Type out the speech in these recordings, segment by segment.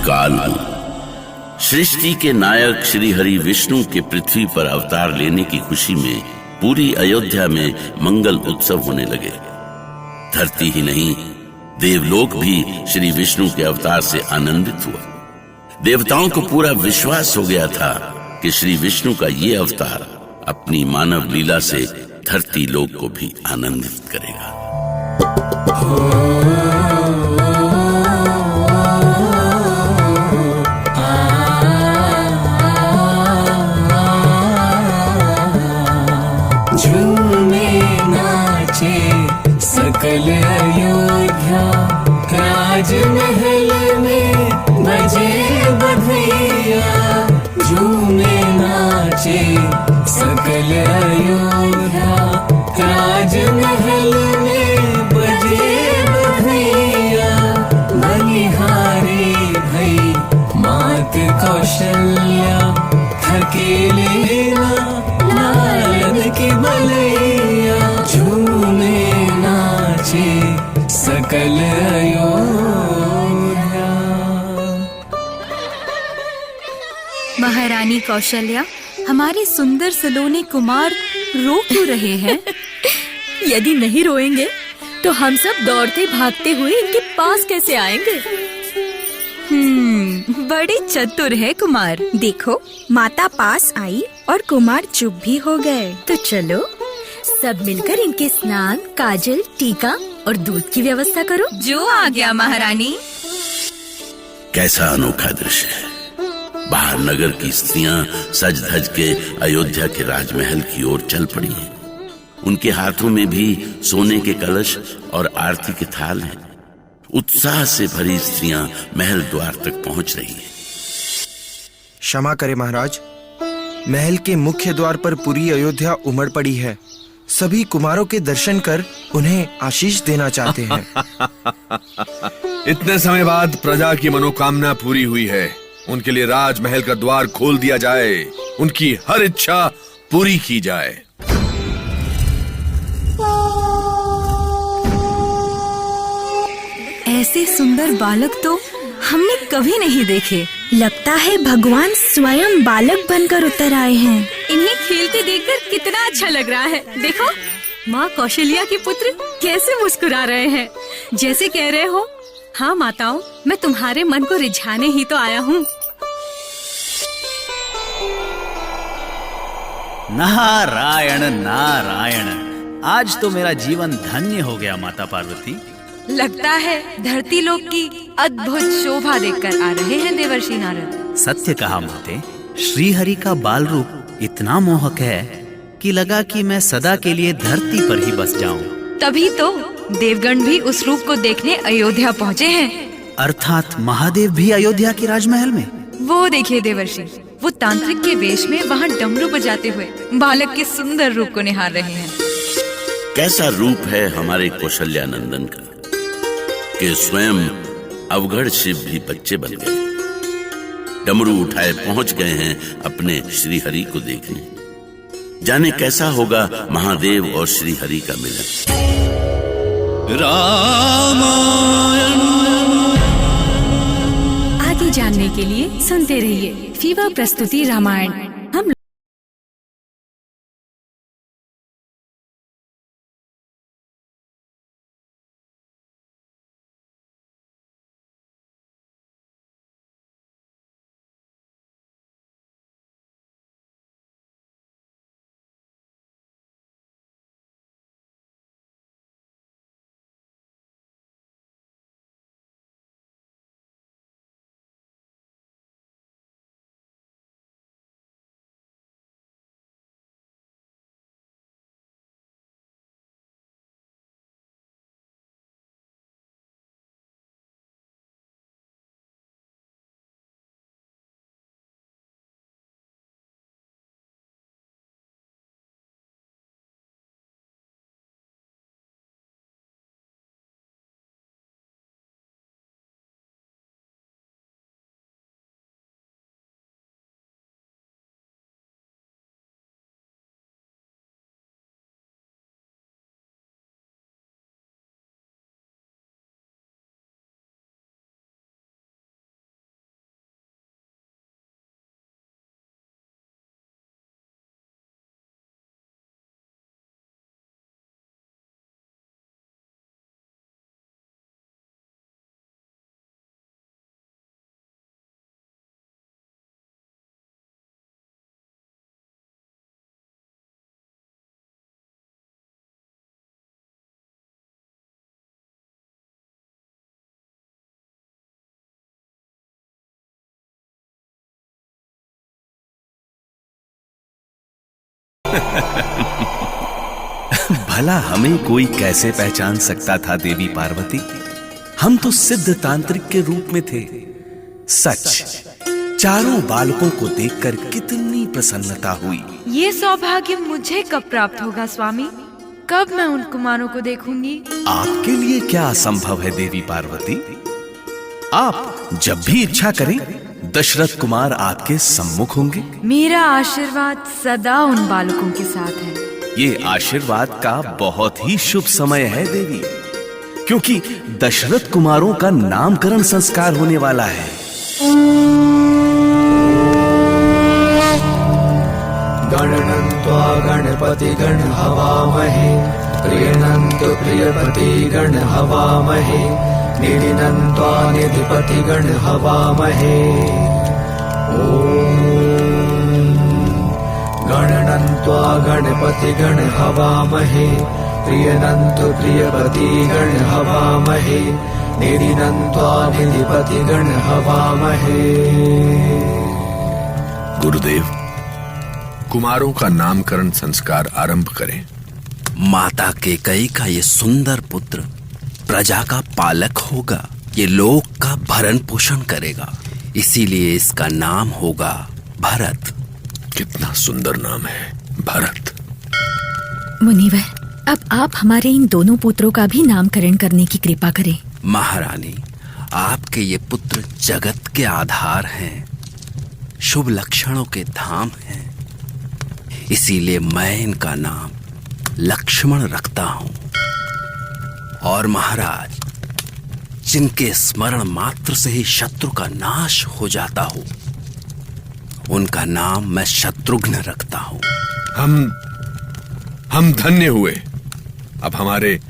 काल हूं। सृष्टि के नायक श्री हरि विष्णु के पृथ्वी पर अवतार लेने की खुशी में पूरी अयोध्या में मंगल उत्सव होने लगे। धरती ही नहीं, देवलोक भी श्री विष्णु के अवतार से आनंदित हुआ। देवताओं को पूरा विश्वास हो गया था कि श्री विष्णु का ये अवतार अपनी मानव लीला से धरती लोक को भी आनंदित करेगा। झूमे नाचे सकल अयोध्या, राजमहल में बजे बधैया। झूमे नाचे सकल अयोध्या, राजमहल में बजे बधैया। बलिहारी भई मात कौशल्या, थकेले नारद की बलैया। झूमे नाचे सकल अयोध्या। महारानी कौशल्या, हमारे सुंदर सलोने कुमार रो क्यों रहे हैं? यदि नहीं रोएंगे तो हम सब दौड़ते भागते हुए इनके पास कैसे आएंगे? बड़े चतुर है कुमार। देखो, माता पास आई और कुमार चुप भी हो गए। तो चलो सब मिलकर इनके स्नान, काजल, टीका और दूध की व्यवस्था करो। जो आ गया महारानी। कैसा अनोखा दृश्य है। बाहर नगर की स्त्रियां सज धज के अयोध्या के राजमहल की ओर चल पड़ी हैं। उनके हाथों में भी सोने के कलश और आरती के थाल हैं। उत्साह से भरी स्त्रियां महल द्वार तक पहुंच रही हैं। क्षमा करें महाराज, महल के मुख्य द्वार पर पूरी अयोध्या उमड़ पड़ी है। सभी कुमारों के दर्शन कर उन्हें आशीष देना चाहते हैं। इतने समय बाद प्रजा की मनोकामना पूरी हुई है। उनके लिए राजमहल का द्वार खोल दिया जाए, उनकी हर इच्छा पूरी की जाए। ऐसे सुंदर बालक तो हमने कभी नहीं देखे। लगता है भगवान स्वयं बालक बनकर उतर आए हैं। इन्हें खेलते देखकर कितना अच्छा लग रहा है। देखो, माँ कौशल्या के पुत्र कैसे मुस्कुरा रहे हैं, जैसे कह रहे हो, हाँ माताओं, मैं तुम्हारे मन को रिझाने ही तो आया हूँ। नारायण नारायण, आज तो मेरा जीवन धन्य हो गया माता पार्वती। लगता है धरती लोक की अद्भुत शोभा देखकर आ रहे हैं देवर्षि नारद। सत्य कहा माते, श्री हरि का बाल रूप इतना मोहक है कि लगा कि मैं सदा के लिए धरती पर ही बस जाऊं। तभी तो देवगण भी उस रूप को देखने अयोध्या पहुँचे हैं। अर्थात महादेव भी अयोध्या के राजमहल में। वो देखिए देवर्षि, वो तांत्रिक के वेश में वहाँ डमरू बजाते हुए बालक के सुंदर रूप को निहार रहे हैं। कैसा रूप है हमारे कौशल्या नंदन का कि स्वयं अवघड़ शिव भी बच्चे बन गए। डमरू उठाए पहुंच गए हैं अपने श्री हरि को देखने। जाने कैसा होगा महादेव और श्री हरि का मिलन। रामायण। आगे जानने के लिए सुनते रहिए फीवर प्रस्तुति रामायण। भला हमें कोई कैसे पहचान सकता था देवी पार्वती? हम तो सिद्ध तांत्रिक के रूप में थे। सच, चारों बालकों को देखकर कितनी प्रसन्नता हुई। ये सौभाग्य मुझे कब प्राप्त होगा स्वामी? कब मैं उन कुमारों को देखूंगी? आपके लिए क्या असंभव है देवी पार्वती? आप जब भी इच्छा करें, दशरथ कुमार आपके सम्मुख होंगे। मेरा आशीर्वाद सदा उन बालकों के साथ है। ये आशीर्वाद का बहुत ही शुभ समय है देवी, क्योंकि दशरथ कुमारों का नामकरण संस्कार होने वाला है। गणनन्त्वा गणपति गण हवामहे, प्रियनन्तु प्रियपति गण हवामहे, निधिनन्त्वा निधिपति गण हवामहे। गणनन्त्वा गणपति गण हवामहे, प्रियनन्तु प्रियपति गण हवामहे, निधिनन्त्वा निधिपति गण हवामहे। गुरुदेव, कुमारों का नामकरण संस्कार आरंभ करें। माता केकई का ये सुंदर पुत्र प्रजा का पालक होगा, ये लोक का भरण पोषण करेगा, इसीलिए इसका नाम होगा भरत। कितना सुंदर नाम है, भरत। मुनिवर, अब आप हमारे इन दोनों पुत्रों का भी नामकरण करने की कृपा करें। महारानी, आपके ये पुत्र जगत के आधार हैं, शुभ लक्षणों के धाम हैं, इसीलिए मैं इनका नाम लक्ष्मण रखता हूं। और महाराज, जिनके स्मरण मात्र से ही शत्रु का नाश हो जाता हो, उनका नाम मैं शत्रुघ्न रखता हूं। हम धन्य हुए। अब हमारे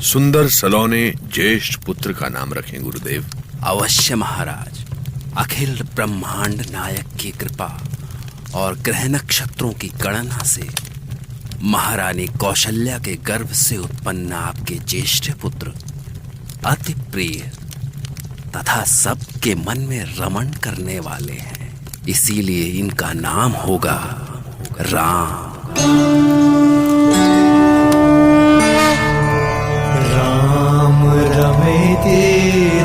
सुंदर सलोने ज्येष्ठ पुत्र का नाम रखें गुरुदेव। अवश्य महाराज। अखिल ब्रह्मांड नायक की कृपा और ग्रह नक्षत्रों की गणना से महारानी कौशल्या के गर्भ से उत्पन्न आपके ज्येष्ठ पुत्र अति प्रिय तथा सबके मन में रमण करने वाले हैं, इसीलिए इनका नाम होगा राम। राम रमेति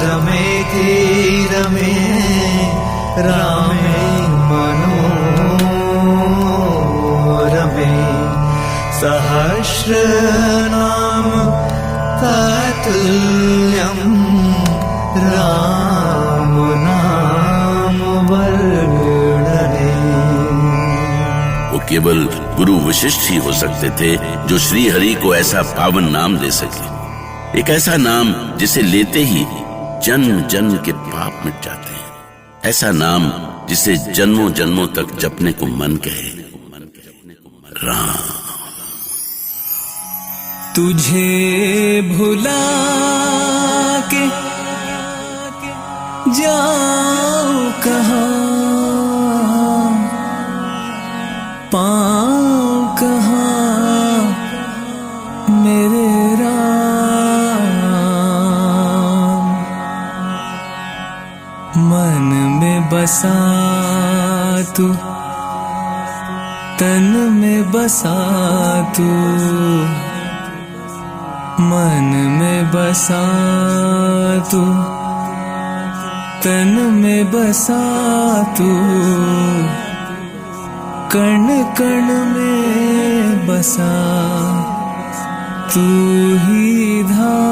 रमेति रमे, रामे मनोरमे, सहस्रनाम तत्तुल्यं, राम नाम वर्णने। वो केवल गुरु वशिष्ठ ही हो सकते थे जो श्री हरि को ऐसा पावन नाम दे सके, एक ऐसा नाम जिसे लेते ही जन्म जन्म के पाप मिट जाते हैं, ऐसा नाम जिसे जन्मों जन्मों तक जपने को मन कहे, राम। तुझे भुला के जाऊं कहाँ, पाऊं कहाँ मेरे राम। मन में बसा तू, तन में बसा तू, मन में बसा तू, तन में बसा तू, कण कण में बसा तू ही धाम।